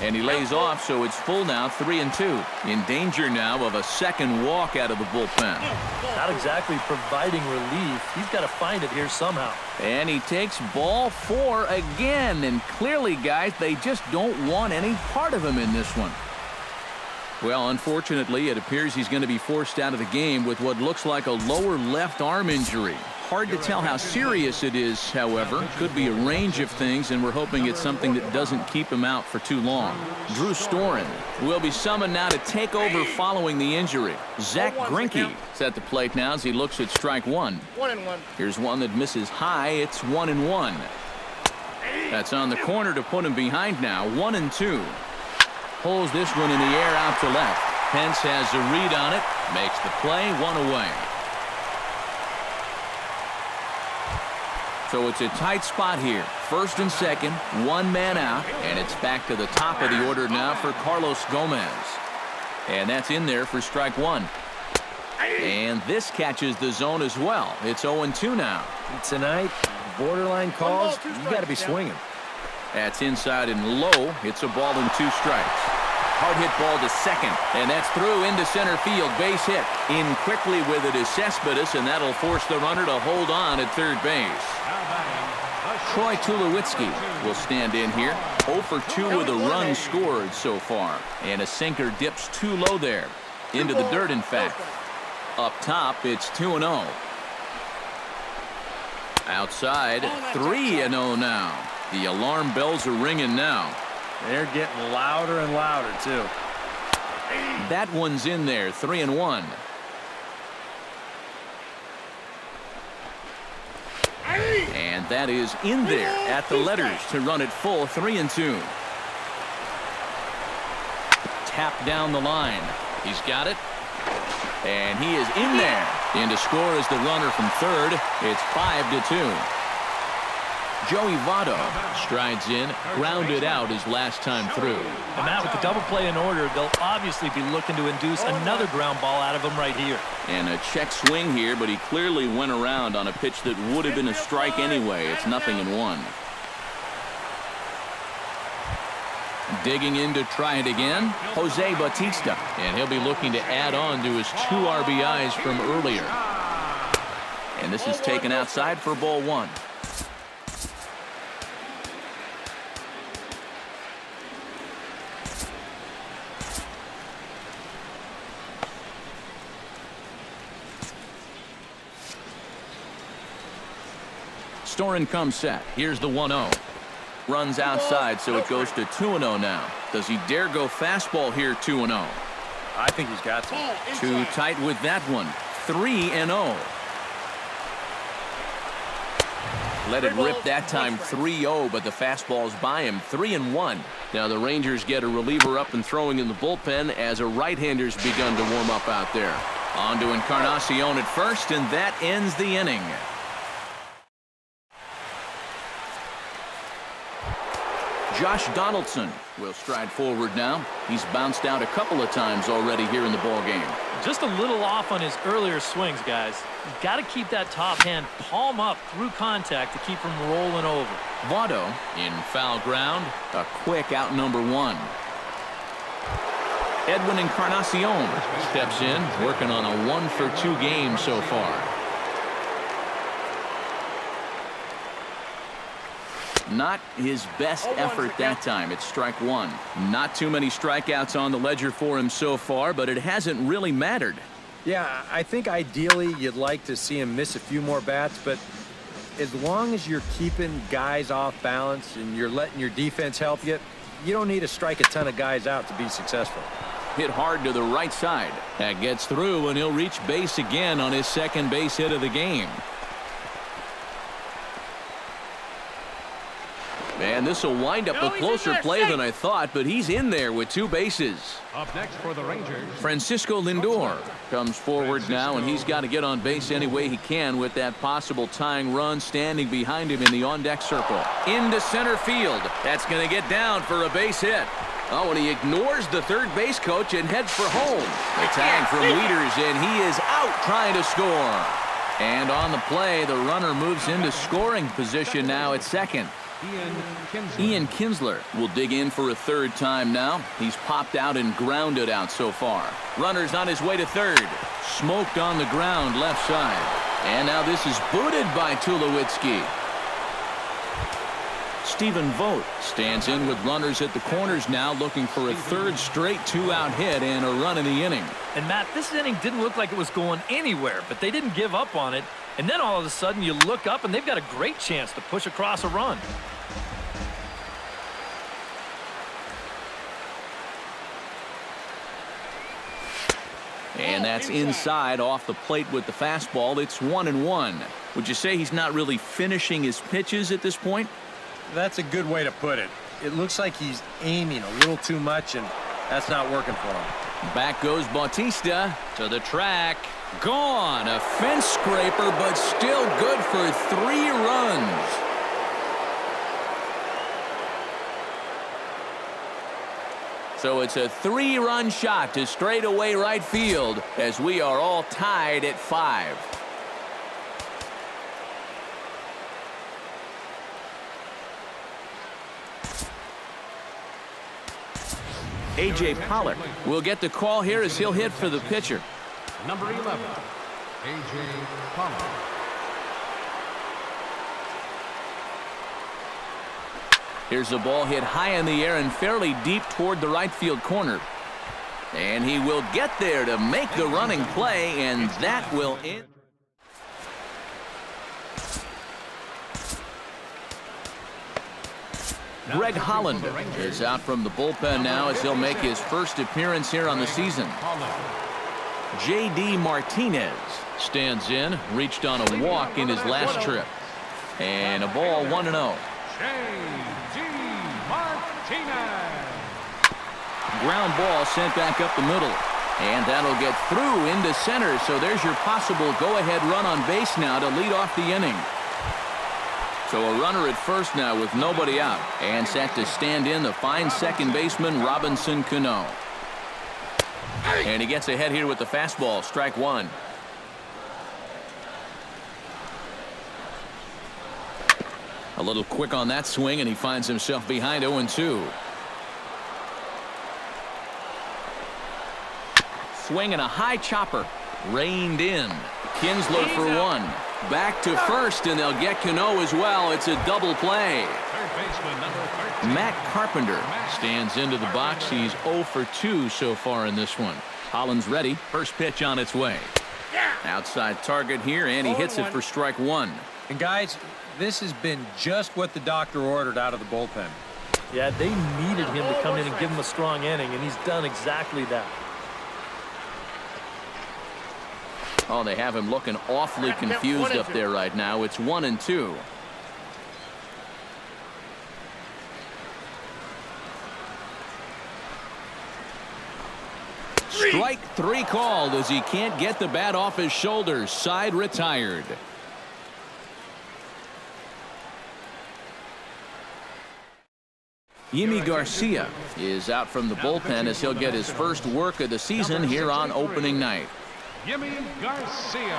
And he lays off, so it's full now, 3-2. In danger now of a second walk out of the bullpen. Not exactly providing relief. He's got to find it here somehow. And he takes ball 4 again. And clearly, guys, they just don't want any part of him in this one. Well, unfortunately, it appears he's going to be forced out of the game with what looks like a lower left arm injury. Hard to tell how serious it is, however. Could be a range of things, and we're hoping it's something that doesn't keep him out for too long. Drew Storen will be summoned now to take over following the injury. Zach Greinke is at the plate now as he looks at strike 1. 1-1. Here's one that misses high. It's 1-1. That's on the corner to put him behind now. 1-2. Pulls this one in the air out to left. Pence has a read on it. Makes the play. 1 away. So it's a tight spot here. First and second. 1 man out. And it's back to the top of the order now for Carlos Gomez. And that's in there for strike 1. And this catches the zone as well. It's 0-2 now. Tonight, borderline calls, you got to be swinging. That's inside and low. It's a ball and 2 strikes. Hard hit ball to second, and that's through into center field. Base hit. In quickly with it is Cespedes, and that'll force the runner to hold on at third base. Troy Tulowitzki will stand in here. 0 for 2 with a run scored so far, and a sinker dips too low there. Into the dirt, in fact. Up top, it's 2-0. Outside, 3-0 now. The alarm bells are ringing now. They're getting louder and louder, too. That one's in there, 3-1. And that is in there at the letters to run it full, 3-2. Tap down the line. He's got it. And he is in there. In to score is the runner from third. It's 5-2. Joey Votto strides in, grounded out his last time through. And Matt, with the double play in order, they'll obviously be looking to induce another ground ball out of him right here. And a check swing here, but he clearly went around on a pitch that would have been a strike anyway. It's 0-1. Digging in to try it again, Jose Bautista. And he'll be looking to add on to his 2 RBIs from earlier. And this is taken outside for ball 1. Storen comes set. Here's the 1-0. Runs outside, so it goes to 2-0 now. Does he dare go fastball here, 2-0? I think he's got to. Too tight with that one. 3-0. Let it rip that time, 3-0, but the fastball's by him. 3-1. Now the Rangers get a reliever up and throwing in the bullpen as a right-hander's begun to warm up out there. On to Encarnacion at first, and that ends the inning. Josh Donaldson will stride forward now. He's bounced out a couple of times already here in the ball game. Just a little off on his earlier swings, guys. You've got to keep that top hand palm up through contact to keep him rolling over. Votto in foul ground. A quick out number 1. Edwin Encarnacion steps in, working on a 1 for 2 game so far. Not his best effort that time. It's strike 1. Not too many strikeouts on the ledger for him so far, but it hasn't really mattered. Yeah, I think ideally you'd like to see him miss a few more bats, but as long as you're keeping guys off balance and you're letting your defense help you, you don't need to strike a ton of guys out to be successful. Hit hard to the right side. That gets through, and he'll reach base again on his second base hit of the game. And this will wind up a closer play than I thought, but he's in there with 2 bases. Up next for the Rangers, Francisco Lindor comes forward now, and he's got to get on base any way he can with that possible tying run standing behind him in the on-deck circle. Into center field. That's going to get down for a base hit. Oh, and he ignores the third base coach and heads for home. The tag from Wieters, and he is out trying to score. And on the play, the runner moves into scoring position now at second. Ian Kinsler will dig in for a third time now. He's popped out and grounded out so far. Runner's on his way to third. Smoked on the ground left side. And now this is booted by Tulowitzki. Stephen Vogt stands in with runners at the corners now, looking for a third straight two-out hit and a run in the inning. And Matt, this inning didn't look like it was going anywhere, but they didn't give up on it. And then all of a sudden you look up and they've got a great chance to push across a run. And that's inside off the plate with the fastball. It's 1-1. Would you say he's not really finishing his pitches at this point? That's a good way to put it. It looks like he's aiming a little too much, and that's not working for him. Back goes Bautista to the track. Gone. A fence scraper, but still good for 3 runs. So it's a 3-run shot to straightaway right field as we are all tied at 5. A.J. Pollock will get the call here as he'll hit for the pitcher. Number 11, A.J. Pollock. Here's the ball hit high in the air and fairly deep toward the right field corner. And he will get there to make the running play, and that will end. Greg Holland is out from the bullpen now as he'll make his first appearance here on the season. J.D. Martinez stands in, reached on a walk in his last trip. And a ball 1-0. J.D. Martinez. Ground ball sent back up the middle. And that'll get through into center. So there's your possible go-ahead run on base now to lead off the inning. So a runner at first now with nobody out. And set to stand in the fine second baseman Robinson Cano. And he gets ahead here with the fastball. Strike one. A little quick on that swing, and he finds himself behind 0-2. Swing and a high chopper. Reined in. Kinsler for one. Back to first, and they'll get Cano as well. It's a double play. Third baseman, number 13. Matt Carpenter stands into the box. He's 0 for 2 so far in this one. Holland's ready. First pitch on its way. Outside target here, and he hits it for strike one. And guys, this has been just what the doctor ordered out of the bullpen. Yeah, they needed him to come in and give him a strong inning, and he's done exactly that. Oh, they have him looking awfully confused up there right now. It's 1-2. Strike three called as he can't get the bat off his shoulders. Side retired. Yimi Garcia is out from the bullpen as he'll get his first work of the season here on opening night. Yimi Garcia.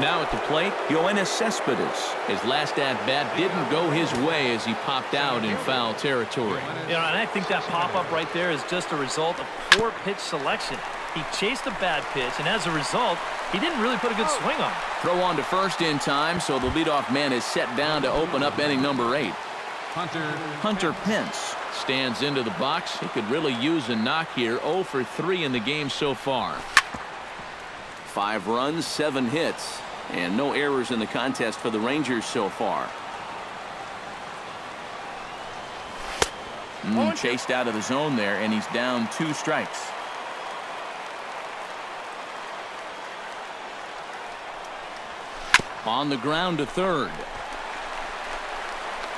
Now at the plate, Yoenis Cespedes. His last at-bat didn't go his way as he popped out in foul territory. You know, and I think that pop-up right there is just a result of poor pitch selection. He chased a bad pitch, and as a result, he didn't really put a good swing on it. Throw on to first in time, so the leadoff man is set down to open up inning number 8. Hunter Pence stands into the box. He could really use a knock here. 0 for 3 in the game so far. 5 runs, 7 hits, and no errors in the contest for the Rangers so far. Chased out of the zone there, and he's down 2 strikes. On the ground to third.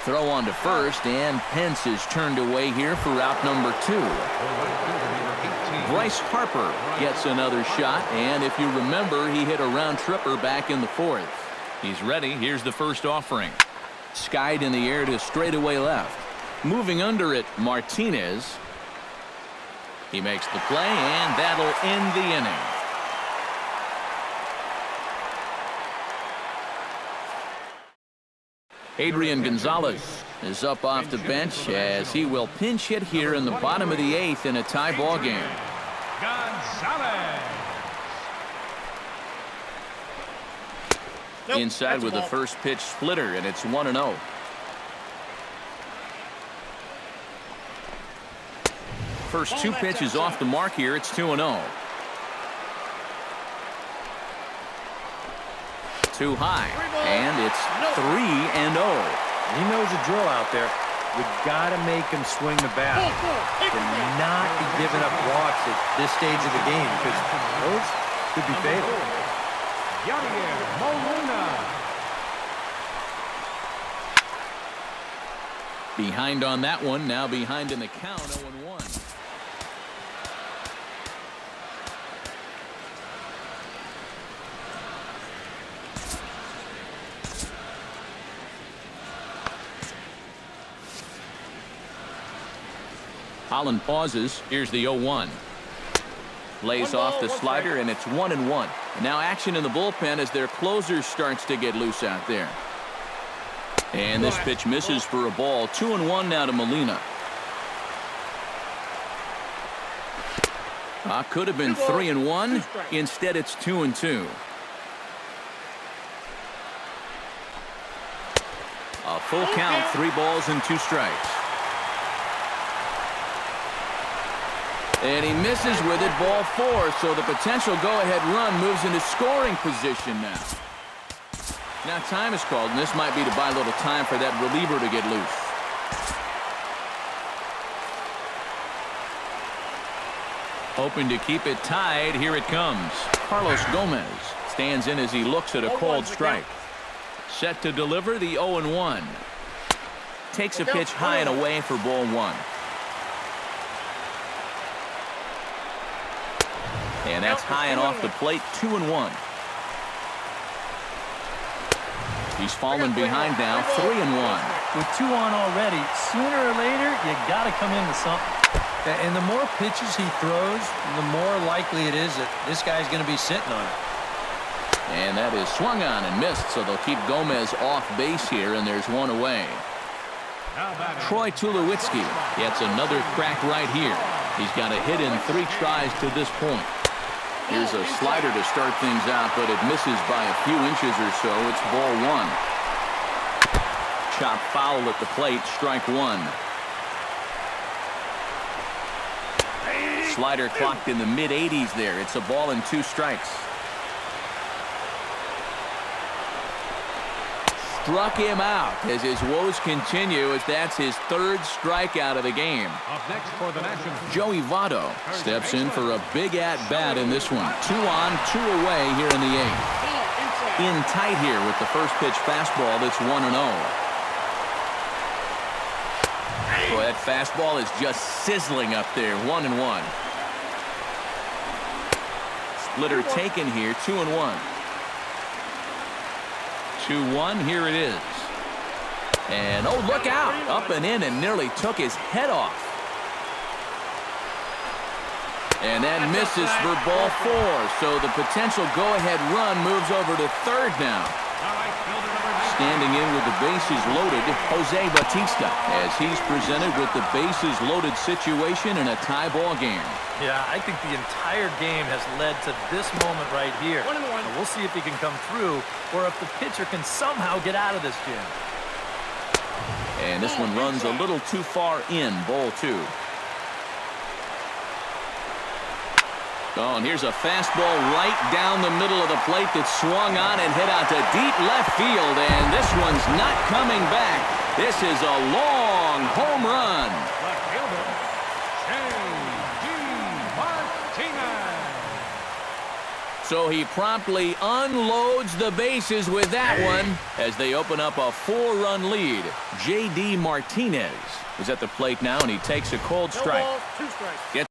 Throw on to first, and Pence is turned away here for out number 2. Bryce Harper gets another shot, and if you remember, he hit a round tripper back in the 4th. He's ready. Here's the first offering. Skied in the air to straightaway left. Moving under it, Martinez. He makes the play, and that'll end the inning. Adrian Gonzalez is up off the bench as he will pinch hit here in the bottom of the 8th in a tie ball game. Gonzalez. Inside with the first pitch splitter, and it's 1-0. First 2 pitches off the mark here. It's 2-0. Too high, and it's 3-0. He knows the drill out there. We've got to make him swing the bat. And not be giving up walks at this stage of the game, because those could be fatal. Behind on that one, now behind in the count, 0-1. Holland pauses. Here's the 0-1. Lays off the slider, and it's 1-1. Now action in the bullpen as their closer starts to get loose out there. And this pitch misses for a ball. 2-1 now to Molina. Could have been 3-1. Instead, it's 2-2. A full count, 3 balls and 2 strikes. And he misses with it, ball 4, so the potential go-ahead run moves into scoring position now. Now time is called, and this might be to buy a little time for that reliever to get loose. Hoping to keep it tied, here it comes. Carlos Gomez stands in as he looks at a called strike. Set to deliver the 0-1. Takes a pitch high and away for ball 1. And that's high and off the plate, 2-1. He's fallen behind now, 3-1. With 2 on already, sooner or later, you got to come into something. And the more pitches he throws, the more likely it is that this guy's going to be sitting on it. And that is swung on and missed, so they'll keep Gomez off base here, and there's 1 away. Troy Tulowitzki gets another crack right here. He's got a hit in 3 tries to this point. Here's a slider to start things out, but it misses by a few inches or so. It's ball 1. Chop foul at the plate, strike 1. Slider clocked in the mid-80s there. It's a ball and 2 strikes. Struck him out as his woes continue, as that's his 3rd strikeout of the game. Up next for the Nationals, Joey Votto steps in for a big at-bat in this one. 2 on, 2 away here in the 8th. In tight here with the first pitch fastball that's 1-0. Boy, that fastball is just sizzling up there. 1-1. Splitter taken here. 2-1. 2-1, here it is. And, oh, look out. Up and in and nearly took his head off. And that misses for ball 4. So the potential go-ahead run moves over to 3rd now. Standing in with the bases loaded, Jose Bautista, as he's presented with the bases loaded situation in a tie ball game. Yeah, I think the entire game has led to this moment right here. And we'll see if he can come through or if the pitcher can somehow get out of this jam. And this one runs a little too far in, ball 2. Oh, and here's a fastball right down the middle of the plate that swung on and hit out to deep left field, and this one's not coming back. This is a long home run. So he promptly unloads the bases with that one as they open up a 4-run lead. J.D. Martinez is at the plate now, and he takes a cold strike.